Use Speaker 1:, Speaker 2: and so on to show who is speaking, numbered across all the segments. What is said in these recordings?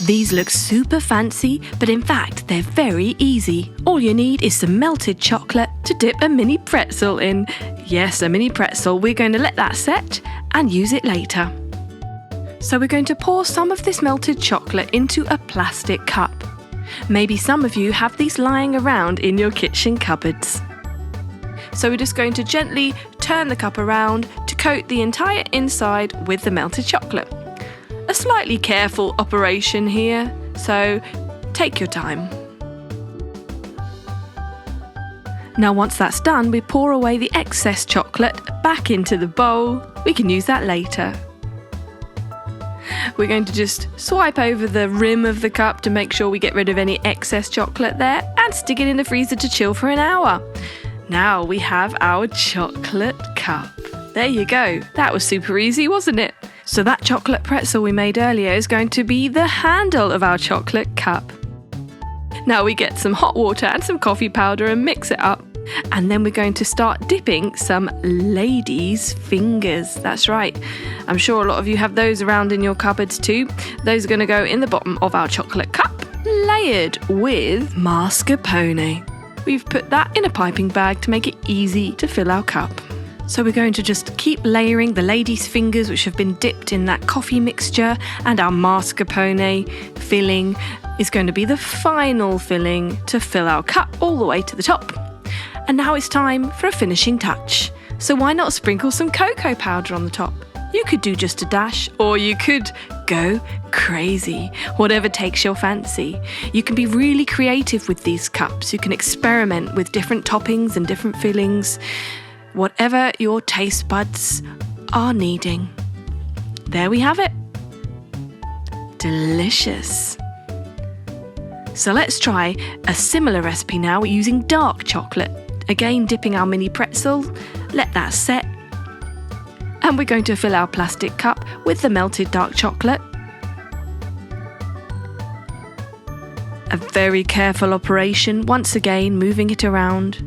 Speaker 1: These look super fancy, but in fact they're very easy. All you need is some melted chocolate to dip a mini pretzel in. Yes, a mini pretzel. We're going to let that set and use it later. So we're going to pour some of this melted chocolate into a plastic cup. Maybe some of you have these lying around in your kitchen cupboards. So we're just going to gently turn the cup around to coat the entire inside with the melted chocolate. A slightly careful operation here, so take your time. Now once that's done, we pour away the excess chocolate back into the bowl. We can use that later. We're going to just swipe over the rim of the cup to make sure we get rid of any excess chocolate there and stick it in the freezer to chill for an hour. Now we have our chocolate cup. There you go. That was super easy, wasn't it? So that chocolate pretzel we made earlier is going to be the handle of our chocolate cup. Now we get some hot water and some coffee powder and mix it up. And then we're going to start dipping some ladies' fingers. That's right. I'm sure a lot of you have those around in your cupboards too. Those are going to go in the bottom of our chocolate cup, layered with mascarpone. We've put that in a piping bag to make it easy to fill our cup. So we're going to just keep layering the ladies' fingers, which have been dipped in that coffee mixture, and our mascarpone filling is going to be the final filling to fill our cup all the way to the top. And now it's time for a finishing touch. So why not sprinkle some cocoa powder on the top? You could do just a dash, or you could go crazy, whatever takes your fancy. You can be really creative with these cups. You can experiment with different toppings and different fillings, whatever your taste buds are needing. There we have it. Delicious. So let's try a similar recipe now using dark chocolate. Again, dipping our mini pretzel, let that set. And we're going to fill our plastic cup with the melted dark chocolate. A very careful operation, once again moving it around.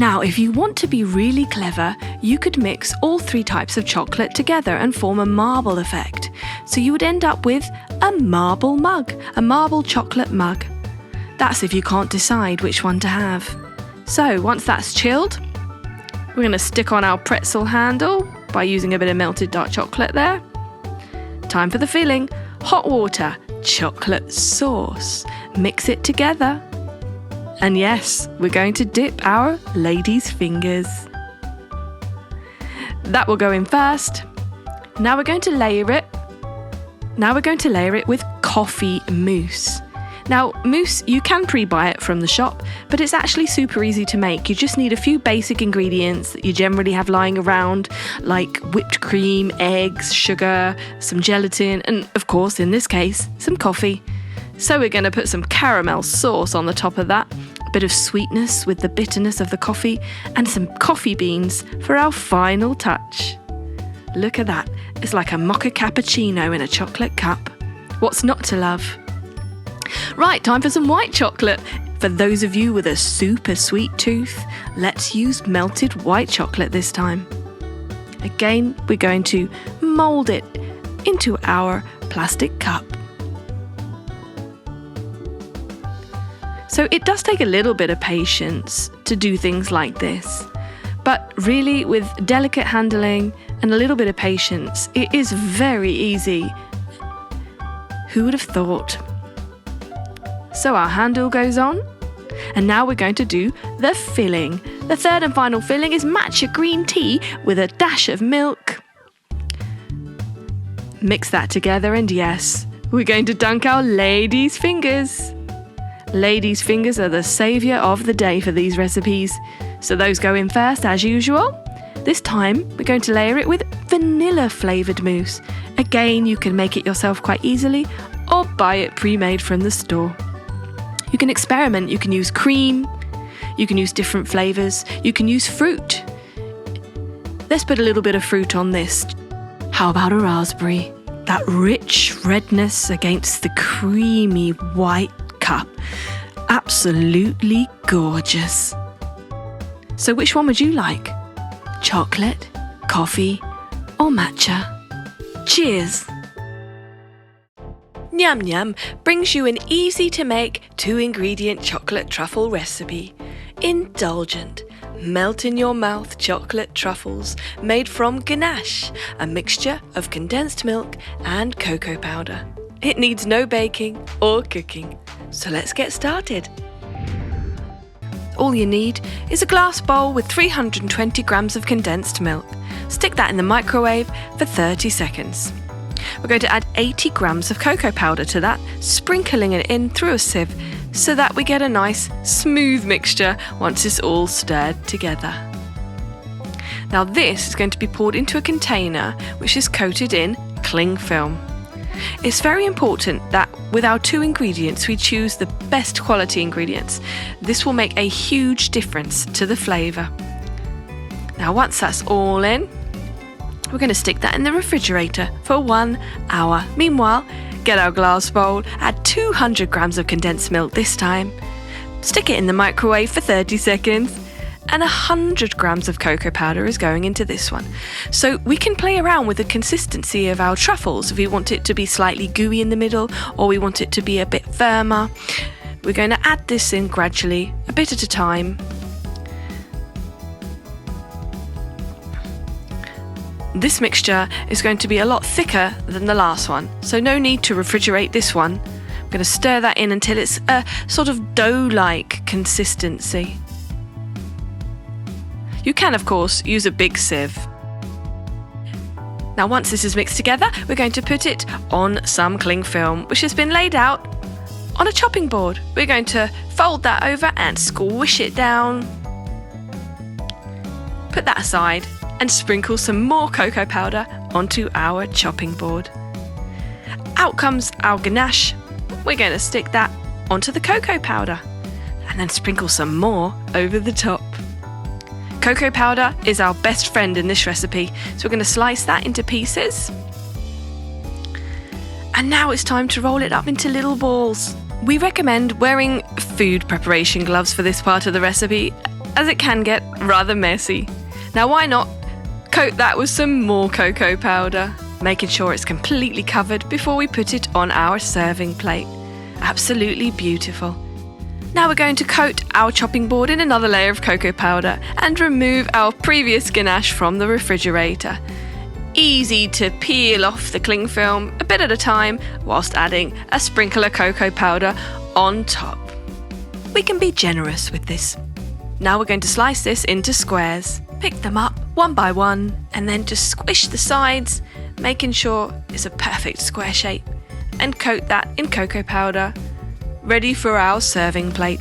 Speaker 1: Now, if you want to be really clever, you could mix all three types of chocolate together and form a marble effect. So you would end up with a marble mug, a marble chocolate mug. That's if you can't decide which one to have. So once that's chilled, we're going to stick on our pretzel handle by using a bit of melted dark chocolate there. Time for the filling. Hot water, chocolate sauce. Mix it together. And yes, we're going to dip our ladies' fingers. That will go in first. Now we're going to layer it. With coffee mousse. Now, mousse, you can pre-buy it from the shop, but it's actually super easy to make. You just need a few basic ingredients that you generally have lying around, like whipped cream, eggs, sugar, some gelatin, and of course, in this case, some coffee. So we're going to put some caramel sauce on the top of that, a bit of sweetness with the bitterness of the coffee, and some coffee beans for our final touch. Look at that. It's like a mocha cappuccino in a chocolate cup. What's not to love? Right, time for some white chocolate. For those of you with a super sweet tooth, let's use melted white chocolate this time. Again, we're going to mould it into our plastic cup. So it does take a little bit of patience to do things like this, but really with delicate handling and a little bit of patience, it is very easy. Who would have thought? So our handle goes on, and now we're going to do the filling. The third and final filling is matcha green tea with a dash of milk. Mix that together, and yes, we're going to dunk our ladies' fingers. Ladies' fingers are the saviour of the day for these recipes. So those go in first, as usual. This time, we're going to layer it with vanilla flavoured mousse. Again, you can make it yourself quite easily, or buy it pre-made from the store. You can experiment, you can use cream, you can use different flavours, you can use fruit. Let's put a little bit of fruit on this. How about a raspberry? That rich redness against the creamy white cup. Absolutely gorgeous. So which one would you like? Chocolate, coffee, or matcha? Cheers! Nyam Nyam brings you an easy to make 2-ingredient chocolate truffle recipe. Indulgent, melt in your mouth chocolate truffles made from ganache, a mixture of condensed milk and cocoa powder. It needs no baking or cooking, so let's get started. All you need is a glass bowl with 320 grams of condensed milk. Stick that in the microwave for 30 seconds. We're going to add 80 grams of cocoa powder to that, sprinkling it in through a sieve so that we get a nice smooth mixture once it's all stirred together. Now this is going to be poured into a container which is coated in cling film. It's very important that with our 2 ingredients we choose the best quality ingredients. This will make a huge difference to the flavour. Now once that's all in, we're going to stick that in the refrigerator for 1 hour. Meanwhile, get our glass bowl, add 200 grams of condensed milk this time, stick it in the microwave for 30 seconds, and 100 grams of cocoa powder is going into this one. So we can play around with the consistency of our truffles if we want it to be slightly gooey in the middle or we want it to be a bit firmer. We're going to add this in gradually, a bit at a time. This mixture is going to be a lot thicker than the last one, so no need to refrigerate this one. I'm going to stir that in until it's a sort of dough-like consistency. You can, of course, use a big sieve. Now once this is mixed together, we're going to put it on some cling film, which has been laid out on a chopping board. We're going to fold that over and squish it down. Put that aside and sprinkle some more cocoa powder onto our chopping board. Out comes our ganache. We're going to stick that onto the cocoa powder and then sprinkle some more over the top. Cocoa powder is our best friend in this recipe, so we're going to slice that into pieces. And now it's time to roll it up into little balls. We recommend wearing food preparation gloves for this part of the recipe, as it can get rather messy. Now why not coat that with some more cocoa powder, making sure it's completely covered before we put it on our serving plate. Absolutely beautiful. Now we're going to coat our chopping board in another layer of cocoa powder and remove our previous ganache from the refrigerator. Easy to peel off the cling film a bit at a time whilst adding a sprinkle of cocoa powder on top. We can be generous with this. Now we're going to slice this into squares. Pick them up one by one and then just squish the sides, making sure it's a perfect square shape, and coat that in cocoa powder, ready for our serving plate.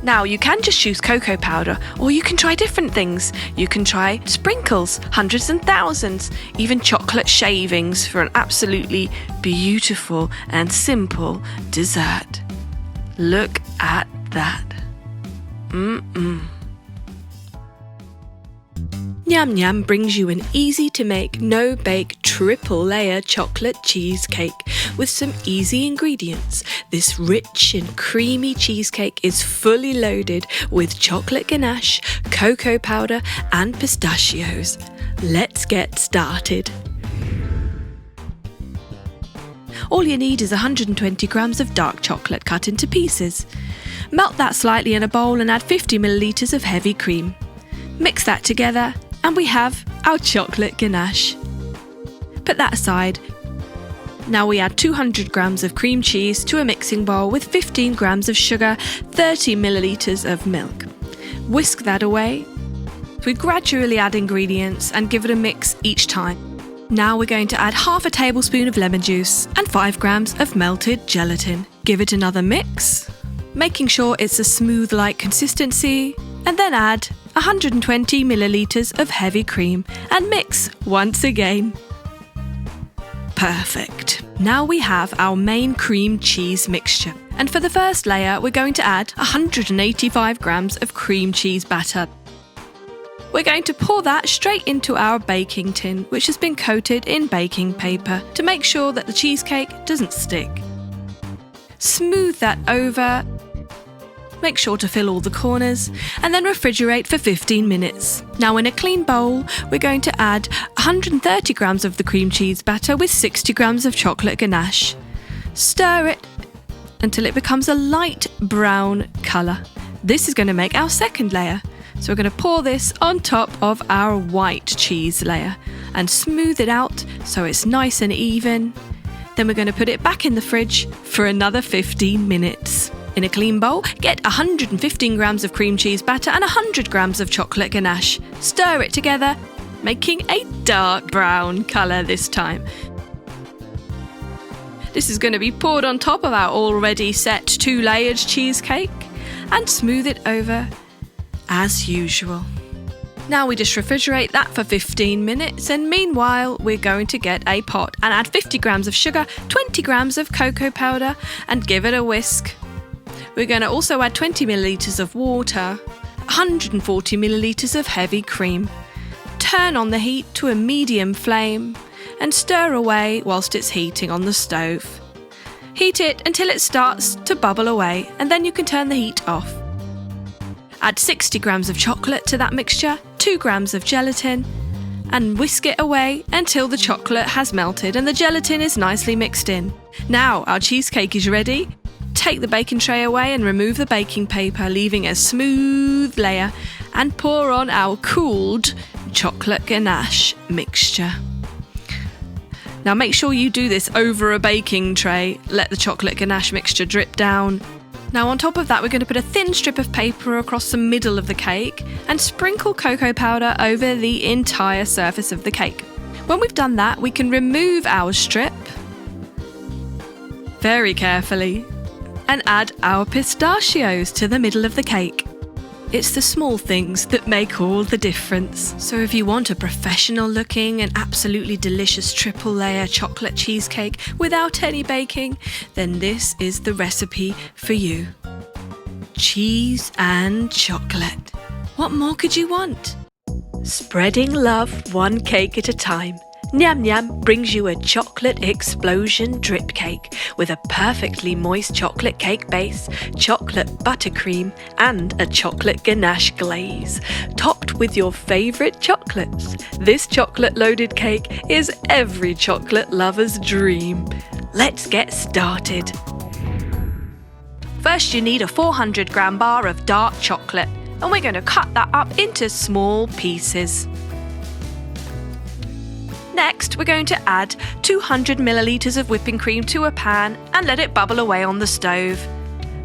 Speaker 1: Now you can just use cocoa powder, or you can try different things. You can try sprinkles, hundreds and thousands, even chocolate shavings for an absolutely beautiful and simple dessert. Look at that. Nyam Nyam brings you an easy-to-make, no-bake, triple-layer chocolate cheesecake with some easy ingredients. This rich and creamy cheesecake is fully loaded with chocolate ganache, cocoa powder and pistachios. Let's get started. All you need is 120 grams of dark chocolate cut into pieces. Melt that slightly in a bowl and add 50 millilitres of heavy cream. Mix that together and we have our chocolate ganache. Put that aside. Now we add 200 grams of cream cheese to a mixing bowl with 15 grams of sugar, 30 millilitres of milk. Whisk that away. We gradually add ingredients and give it a mix each time. Now we're going to add half a tablespoon of lemon juice and 5 grams of melted gelatin. Give it another mix, making sure it's a smooth-like consistency, and then add 120 millilitres of heavy cream and mix once again. Perfect. Now we have our main cream cheese mixture, and for the first layer we're going to add 185 grams of cream cheese batter. We're going to pour that straight into our baking tin, which has been coated in baking paper to make sure that the cheesecake doesn't stick. Smooth that over. Make sure to fill all the corners and then refrigerate for 15 minutes. Now in a clean bowl, we're going to add 130 grams of the cream cheese batter with 60 grams of chocolate ganache. Stir it until it becomes a light brown colour. This is going to make our second layer. So we're going to pour this on top of our white cheese layer and smooth it out so it's nice and even. Then we're going to put it back in the fridge for another 15 minutes. In a clean bowl, get 115 grams of cream cheese batter and 100 grams of chocolate ganache. Stir it together, making a dark brown colour this time. This is going to be poured on top of our already set 2-layered cheesecake and smooth it over as usual. Now we just refrigerate that for 15 minutes, and meanwhile we're going to get a pot and add 50 grams of sugar, 20 grams of cocoa powder and give it a whisk. We're going to also add 20 millilitres of water, 140 millilitres of heavy cream. Turn on the heat to a medium flame and stir away whilst it's heating on the stove. Heat it until it starts to bubble away, and then you can turn the heat off. Add 60 grams of chocolate to that mixture, 2 grams of gelatin, and whisk it away until the chocolate has melted and the gelatin is nicely mixed in. Now our cheesecake is ready. Take the baking tray away and remove the baking paper, leaving a smooth layer, and pour on our cooled chocolate ganache mixture. Now make sure you do this over a baking tray. Let the chocolate ganache mixture drip down. Now on top of that, we're going to put a thin strip of paper across the middle of the cake and sprinkle cocoa powder over the entire surface of the cake. When we've done that, we can remove our strip very carefully and add our pistachios to the middle of the cake. It's the small things that make all the difference. So if you want a professional looking and absolutely delicious triple layer chocolate cheesecake without any baking, then this is the recipe for you. Cheese and chocolate. What more could you want? Spreading love one cake at a time. Nyam Nyam brings you a chocolate explosion drip cake with a perfectly moist chocolate cake base, chocolate buttercream and a chocolate ganache glaze, topped with your favourite chocolates. This chocolate loaded cake is every chocolate lover's dream. Let's get started. First you need a 400 gram bar of dark chocolate, and we're going to cut that up into small pieces. Next, we're going to add 200 millilitres of whipping cream to a pan and let it bubble away on the stove.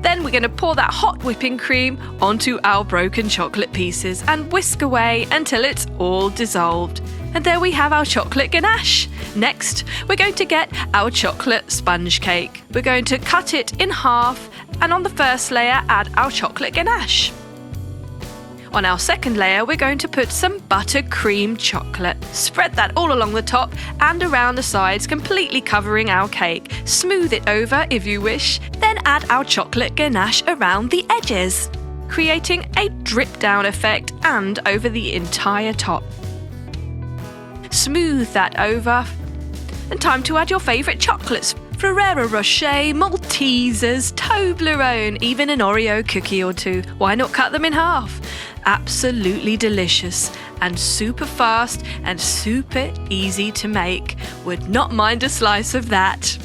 Speaker 1: Then we're going to pour that hot whipping cream onto our broken chocolate pieces and whisk away until it's all dissolved. And there we have our chocolate ganache. Next, we're going to get our chocolate sponge cake. We're going to cut it in half and on the first layer add our chocolate ganache. On our second layer, we're going to put some buttercream chocolate. Spread that all along the top and around the sides, completely covering our cake. Smooth it over if you wish, then add our chocolate ganache around the edges, creating a drip down effect and over the entire top. Smooth that over, and time to add your favourite chocolates. Ferrero Rocher, Maltesers, Toblerone, even an Oreo cookie or two. Why not cut them in half? Absolutely delicious and super fast and super easy to make. Would not mind a slice of that.